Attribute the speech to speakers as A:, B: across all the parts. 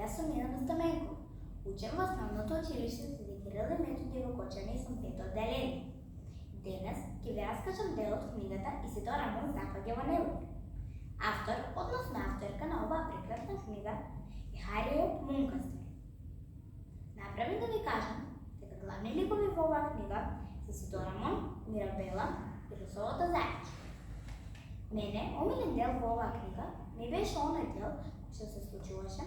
A: Jaz sem Milena Stamenko. Učim v osnovното училище с цитирали методи в учене и съм пето отделение. Денес ќе ви раскажам дел от книгата Исидора Мун Запад Евангелие. Автор, односно авторка на оваа прекрасна книга е Хариет Мункастер. Направи да ви кажам дека главни ликови во оваа книга се Исидора Мун, Мирабела и Русовата зајачка. Мене омилен дел во оваа книга ми беше оној дел што се случуваше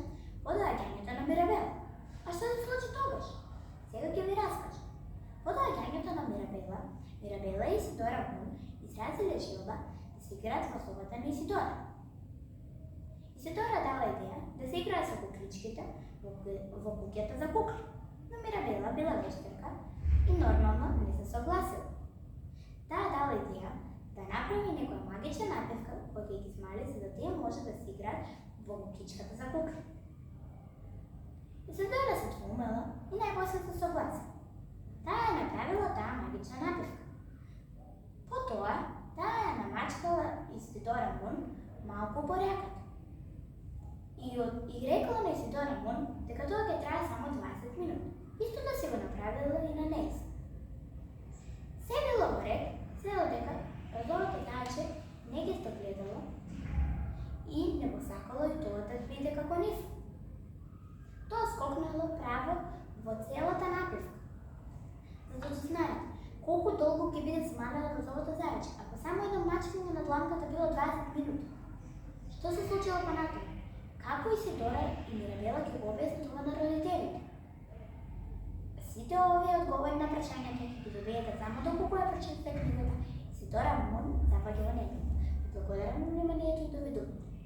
A: по доаѓањето на Мирабела. А што се случи тогаш? Сега ќе ви раскажам. По доаѓањето на Мирабела и Исидора Мун изразиле желба да се играат во собата на Исидора. Исидора дала идеја да се играат со кукличките во куќата за кукли, но Мирабела била вештерка и нормално не се согласила. Таа дала идеја да направи некоја магична напевка која ќе ги смали за да тие може да се играат во куќичката за кукли. Исидора се двумела и најпосле се согласила. Таа ја направила таа магична напевка. Потоа, таа ја намачкала Исидора Мун малку по реката. И рекла на Исидора Мун дека тоа ќе трае само 20 минути. Исто да се го направила и на нејз. Се била во рек, се додека розовото зајаче не ги гледало и не го сакало и тоа да биде како нив. Тоа скокнало право во целата напевка. За да знаат колку долго ќе биде сманала розовото зајаче, ако само едно мачкање на дланката било 20 минути. Што се случило понатаму? Како Исидора и Мирабела ќе го објаснат ова на родителите? Сите овие одговори на прашањата ќе ги добиете само доколку ја прочитате книгата Исидора Мун Запад Евангелие. Благодарам на вниманието и довидување.